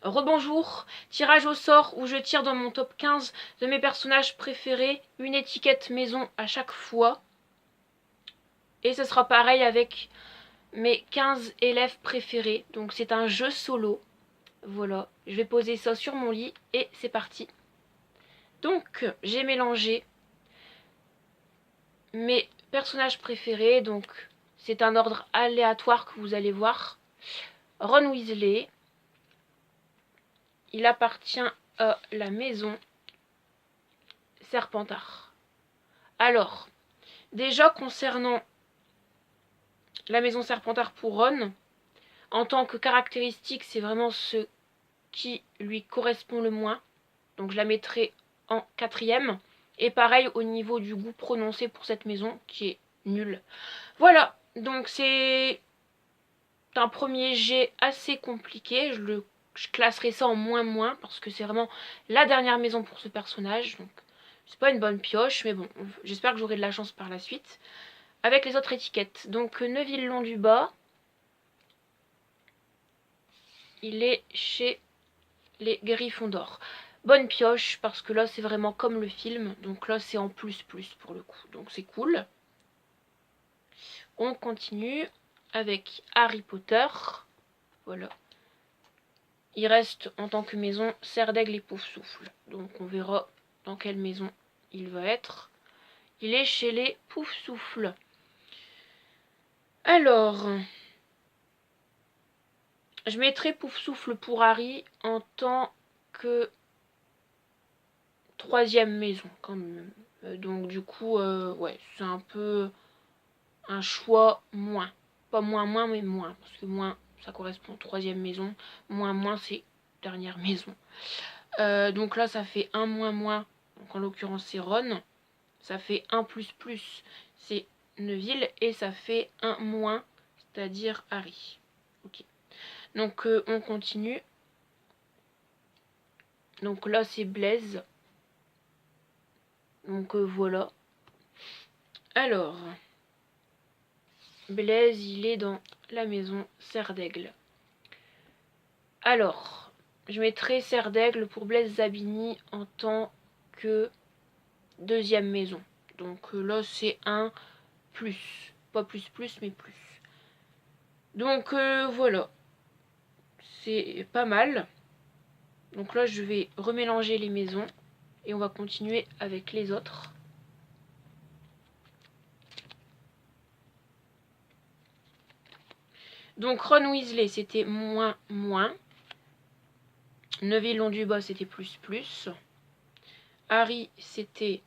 Rebonjour, tirage au sort où je tire dans mon top 15 de mes personnages préférés, une étiquette maison à chaque fois. Et ce sera pareil avec mes 15 élèves préférés. Donc c'est un jeu solo. Voilà, je vais poser ça sur mon lit et c'est parti. Donc j'ai mélangé mes personnages préférés. Donc c'est un ordre aléatoire que vous allez voir. Ron Weasley. Il appartient à la maison Serpentard. Alors, déjà concernant la maison Serpentard pour Ron, en tant que caractéristique, c'est vraiment ce qui lui correspond le moins. Donc je la mettrai en 4ème. Et pareil au niveau du goût prononcé pour cette maison, qui est nul. Voilà, donc c'est un premier jet assez compliqué. Je classerai ça en moins parce que c'est vraiment la dernière maison pour ce personnage. Donc c'est pas une bonne pioche, mais bon, j'espère que j'aurai de la chance par la suite. Avec les autres étiquettes. Donc Neville Londubat, il est chez les Gryffondor. Bonne pioche parce que là c'est vraiment comme le film. Donc là c'est en plus pour le coup. Donc c'est cool. On continue avec Harry Potter. Voilà. Il reste en tant que maison Serre d'Aigle et Poufsouffle. Donc on verra dans quelle maison il va être. Il est chez les Poufsouffle. Alors, je mettrai Poufsouffle pour Harry en tant que 3ème maison quand même. Donc du coup, ouais, c'est un peu un choix moins. Pas moins, mais moins. Parce que moins, ça correspond 3ème maison. Moins, c'est dernière maison. Donc là, ça fait un moins. Donc en l'occurrence, c'est Ron. Ça fait un plus, c'est Neville. Et ça fait un moins, c'est-à-dire Harry. Ok. Donc on continue. Donc là, c'est Blaise. Donc voilà. Alors, Blaise, il est dans la maison Serre d'Aigle. Alors, je mettrai Serre d'Aigle pour Blaise Zabini en tant que 2ème maison. Donc là, c'est un plus. Pas plus, mais plus. Donc voilà. C'est pas mal. Donc là, je vais remélanger les maisons. Et on va continuer avec les autres. Donc Ron Weasley, c'était moins. Neville Londubat, c'était plus. Harry, c'était...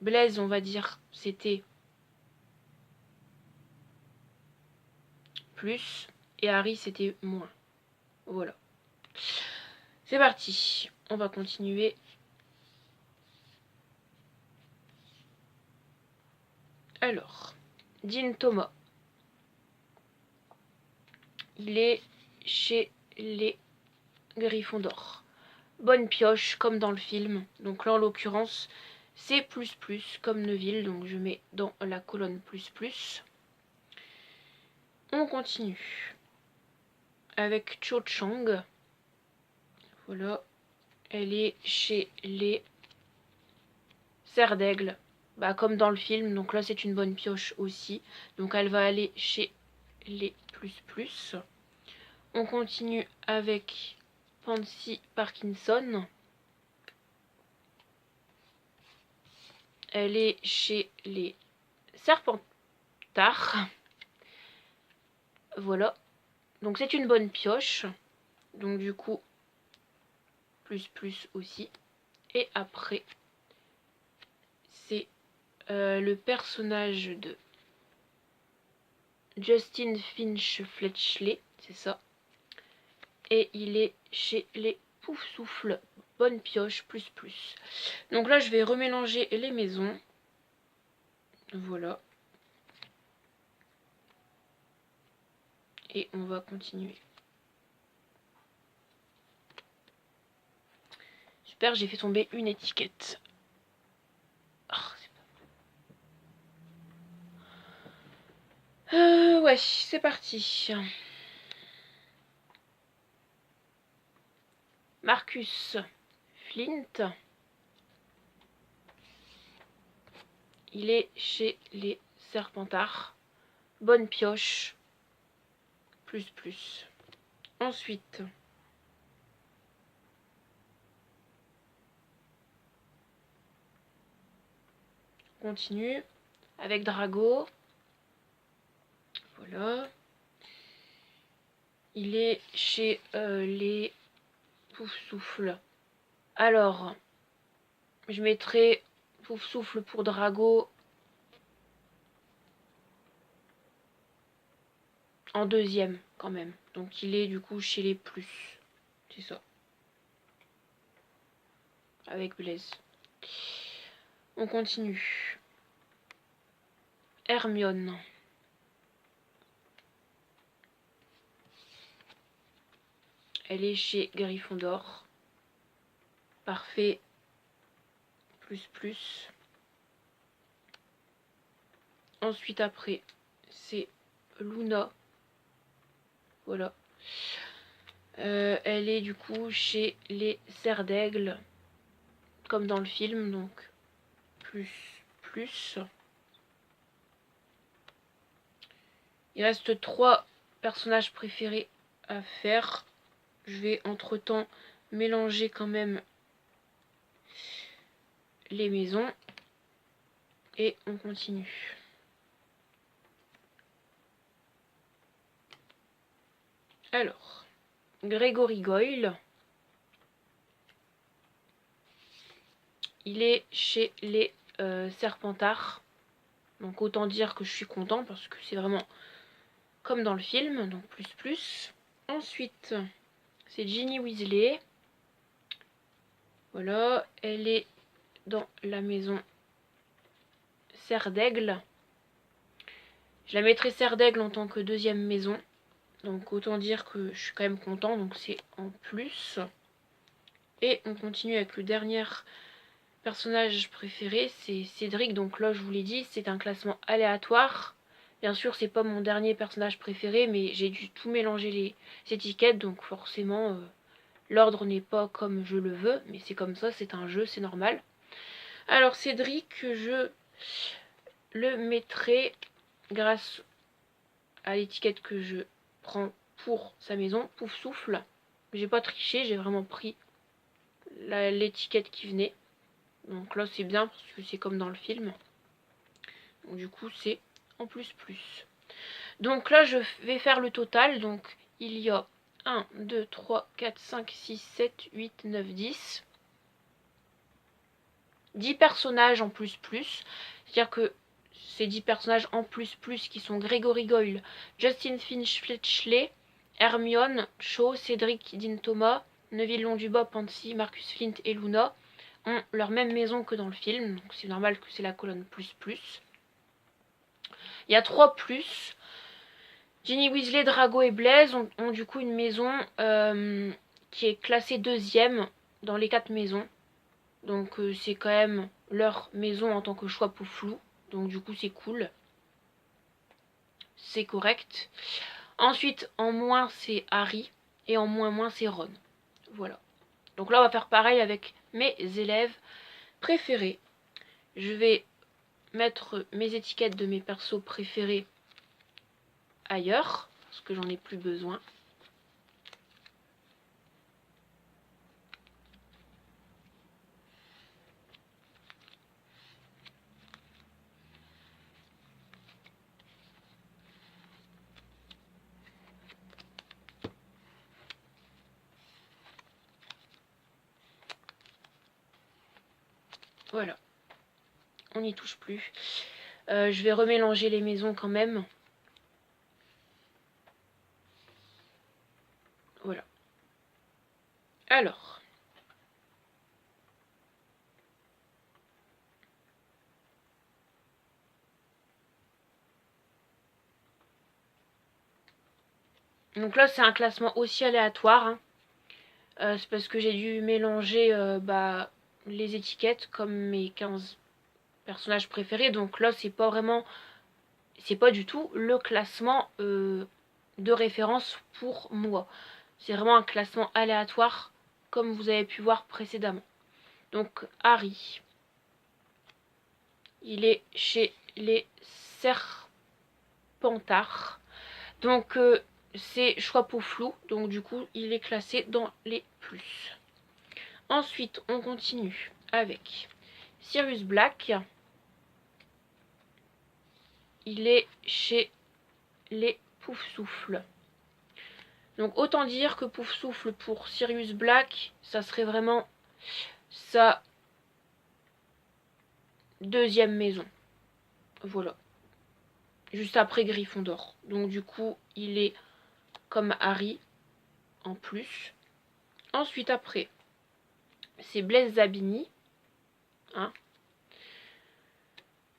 Blaise, on va dire, c'était plus. Et Harry, c'était moins. Voilà. C'est parti. On va continuer. Alors, Dean Thomas. Il est chez les Gryffondor. Bonne pioche, comme dans le film. Donc là, en l'occurrence, c'est plus, comme Neville. Donc je mets dans la colonne plus. On continue avec Cho Chang. Voilà. Elle est chez les Serre d'Aigle. Bah, comme dans le film. Donc là, c'est une bonne pioche aussi. Donc elle va aller chez les plus. On continue avec Pansy Parkinson. Elle est chez les Serpentards. Voilà. Donc c'est une bonne pioche. Donc du coup, plus aussi. Et après, c'est le personnage de Justin Finch Fletchley. C'est ça. Et il est chez les Poufsouffle. Bonne pioche, plus. Donc là, je vais remélanger les maisons. Voilà. Et on va continuer. Super, j'ai fait tomber une étiquette. Ouais, c'est parti. Marcus Flint. Il est chez les Serpentards. Bonne pioche. Plus. Ensuite, on continue avec Drago. Voilà. Il est chez les Poufsouffle. Alors, je mettrai Poufsouffle pour Drago en deuxième quand même. Donc il est du coup chez les plus. C'est ça. Avec Blaise. On continue. Hermione. Elle est chez Gryffondor. Parfait. Plus. Ensuite après, c'est Luna. Voilà. Elle est du coup chez les Serres d'Aigle. Comme dans le film, donc plus. Il reste 3 personnages préférés à faire. Je vais entre-temps mélanger quand même les maisons. Et on continue. Alors, Grégory Goyle. Il est chez les Serpentards. Donc autant dire que je suis content parce que c'est vraiment comme dans le film. Donc plus. Ensuite, c'est Ginny Weasley. Voilà, elle est dans la maison Serre d'Aigle. Je la mettrai Serre d'Aigle en tant que deuxième maison. Donc autant dire que je suis quand même content. Donc c'est en plus. Et on continue avec le dernier personnage préféré. C'est Cédric. Donc là je vous l'ai dit, c'est un classement aléatoire. Bien sûr c'est pas mon dernier personnage préféré. Mais j'ai dû tout mélanger les étiquettes. Donc forcément l'ordre n'est pas comme je le veux. Mais c'est comme ça, c'est un jeu, c'est normal. Alors Cédric, je le mettrai grâce à l'étiquette que je prends pour sa maison, Poufsouffle. J'ai pas triché, j'ai vraiment pris l'étiquette qui venait. Donc là c'est bien parce que c'est comme dans le film. Donc du coup c'est en plus. Donc là je vais faire le total. Donc il y a 1, 2, 3, 4, 5, 6, 7, 8, 9, 10. 10 personnages en plus. C'est-à-dire que ces 10 personnages en plus qui sont Grégory Goyle, Justin Finch-Fletchley, Hermione, Cho, Cédric Dean Thomas, Neville Londubat, Pansy, Marcus Flint et Luna ont leur même maison que dans le film. Donc c'est normal que c'est la colonne plus. Il y a 3 plus. Ginny Weasley, Drago et Blaise ont du coup une maison qui est classée deuxième dans les 4 maisons. Donc c'est quand même leur maison en tant que choix Pouflou. Donc du coup c'est cool. C'est correct. Ensuite en moins c'est Harry. Et en moins c'est Ron. Voilà. Donc là on va faire pareil avec mes élèves préférés. Je vais mettre mes étiquettes de mes persos préférés ailleurs. Parce que j'en ai plus besoin. Voilà. On n'y touche plus. Je vais remélanger les maisons quand même. Voilà. Alors. Donc là c'est un classement aussi aléatoire. Hein. C'est parce que j'ai dû mélanger les étiquettes comme mes 15 personnages préférés. Donc là c'est pas vraiment, c'est pas du tout le classement de référence pour moi. C'est vraiment un classement aléatoire comme vous avez pu voir précédemment. Donc Harry, il est chez les Serpentards. Donc c'est choix peau flou, donc du coup il est classé dans les plus. Ensuite on continue avec Sirius Black. Il est chez les Poufsouffles. Donc autant dire que Poufsouffle pour Sirius Black, ça serait vraiment sa deuxième maison. Voilà. Juste après Gryffondor. Donc du coup, il est comme Harry en plus. Ensuite après, c'est Blaise Zabini. Hein.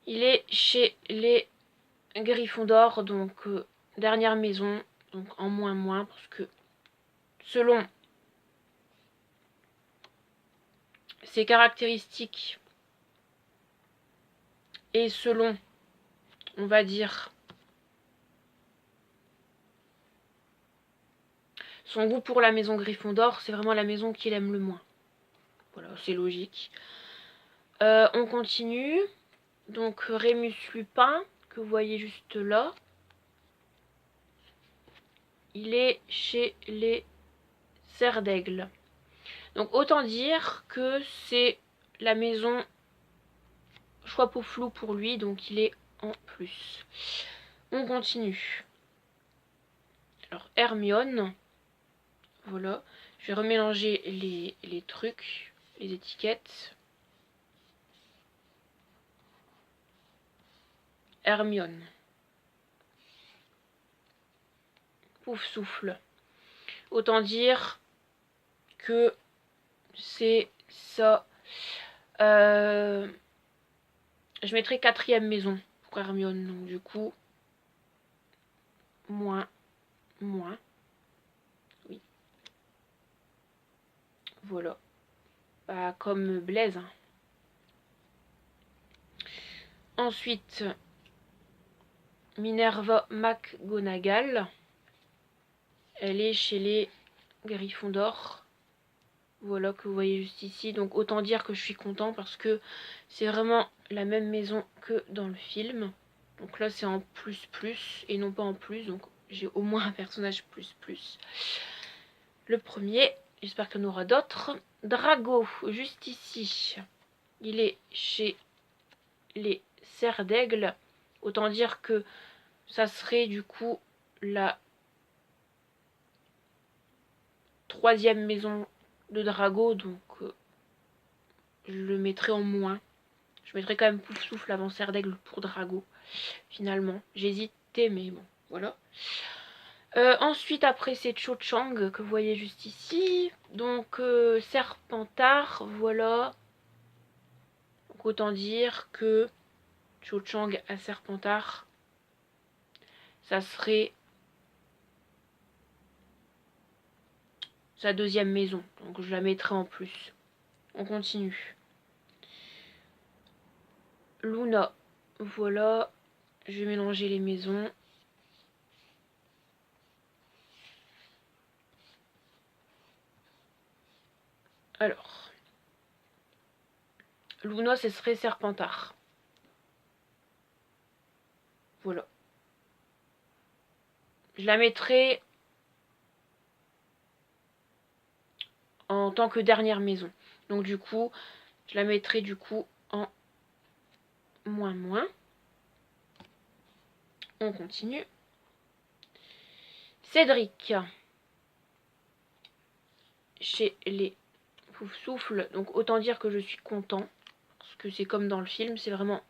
Il est chez les Gryffondor, donc dernière maison, donc en moins, parce que selon ses caractéristiques et selon, on va dire, son goût pour la maison Gryffondor, c'est vraiment la maison qu'il aime le moins. Voilà, c'est logique. On continue. Donc Rémus Lupin, que vous voyez juste là. Il est chez les Serres d'Aigle. Donc autant dire que c'est la maison choix peau flou pour lui, donc il est en plus. On continue. Alors Hermione. Voilà. Je vais remélanger les trucs, les étiquettes. Hermione. Poufsouffle. Autant dire que c'est ça. Je mettrai quatrième maison pour Hermione. Donc du coup, moins. Oui. Voilà. Bah, comme Blaise. Hein. Ensuite, Minerva McGonagall. Elle est chez les Gryffondor. Voilà, que vous voyez juste ici. Donc autant dire que je suis content parce que c'est vraiment la même maison que dans le film. Donc là c'est en plus et non pas en plus. Donc j'ai au moins un personnage plus. Le premier, j'espère qu'il y en aura d'autres. Drago, juste ici. Il est chez les Serres d'Aigle. Autant dire que ça serait du coup la troisième maison de Drago, donc je le mettrai en moins. Je mettrai quand même Poufsouffle avant Serre d'Aigle pour Drago, finalement. J'hésitais, mais bon, voilà. Ensuite, après, c'est Cho Chang, que vous voyez juste ici. Donc, Serpentard, voilà. Donc, autant dire que Cho Chang à Serpentard, ça serait sa deuxième maison. Donc, je la mettrai en plus. On continue. Luna, voilà. Je vais mélanger les maisons. Alors, Luna, ce serait Serpentard. Voilà. Je la mettrai en tant que dernière maison. Donc du coup, je la mettrai du coup en moins. On continue. Cédric. Chez les Poufsouffles. Donc autant dire que je suis content. Parce que c'est comme dans le film. C'est vraiment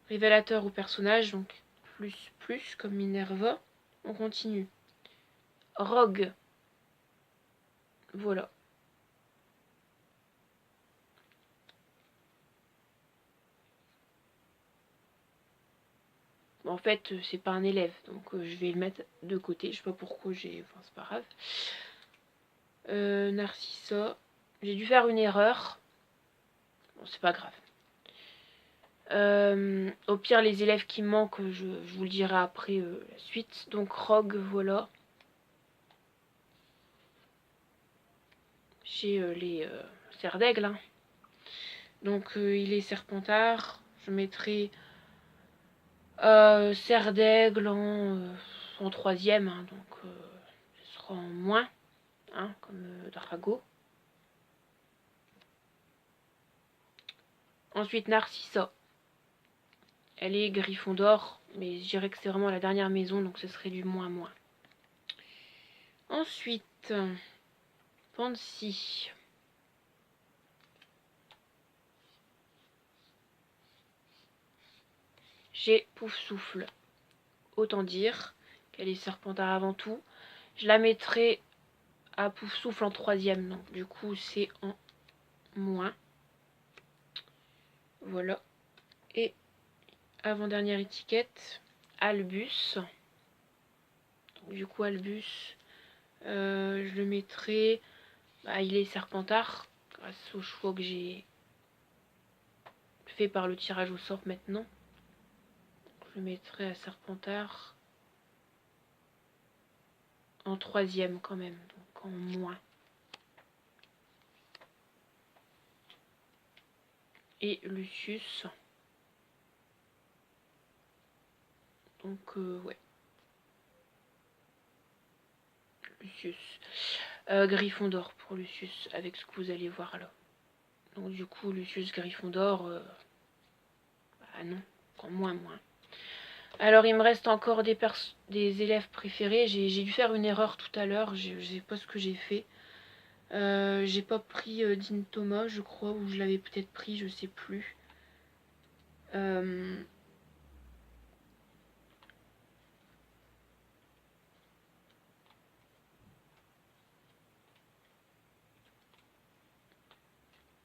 révélateur au personnage. Donc plus comme Minerva. On continue. Rogue. Voilà. En fait, c'est pas un élève, donc je vais le mettre de côté. Je sais pas pourquoi j'ai... Enfin, c'est pas grave. Narcissa. J'ai dû faire une erreur. Bon, c'est pas grave. Au pire, les élèves qui manquent, je vous le dirai après la suite. Donc, Rogue, voilà. j'ai les serres d'aigle. Hein. Donc il est Serpentard. Je mettrai serre d'aigle en troisième. Hein, donc ce sera en moins, hein, comme Drago. Ensuite Narcissa. Elle est Gryffondor, mais je dirais que c'est vraiment la dernière maison, donc ce serait du moins. Ensuite, Pansy. J'ai Poufsouffle. Autant dire qu'elle est Serpentard avant tout. Je la mettrai à Poufsouffle en troisième, donc du coup c'est en moins. Voilà. Et avant-dernière étiquette, Albus. Donc, du coup Albus, je le mettrai... Bah, il est Serpentard, grâce au choix que j'ai fait par le tirage au sort maintenant. Je le mettrai à Serpentard en troisième quand même, donc en moins. Et Lucius. Donc ouais. Lucius. Gryffondor pour Lucius, avec ce que vous allez voir là. Donc du coup, Lucius Gryffondor, bah non, en moins. Alors il me reste encore des élèves préférés. J'ai dû faire une erreur tout à l'heure, je sais pas ce que j'ai fait. J'ai pas pris Dean Thomas, je crois, ou je l'avais peut-être pris, je sais plus.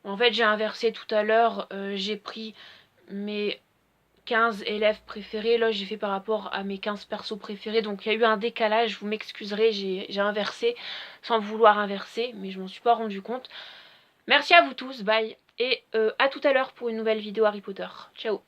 En fait, j'ai inversé tout à l'heure, j'ai pris mes 15 élèves préférés. Là, j'ai fait par rapport à mes 15 persos préférés. Donc, il y a eu un décalage, vous m'excuserez, j'ai inversé sans vouloir inverser, mais je m'en suis pas rendu compte. Merci à vous tous, bye. Et à tout à l'heure pour une nouvelle vidéo Harry Potter. Ciao.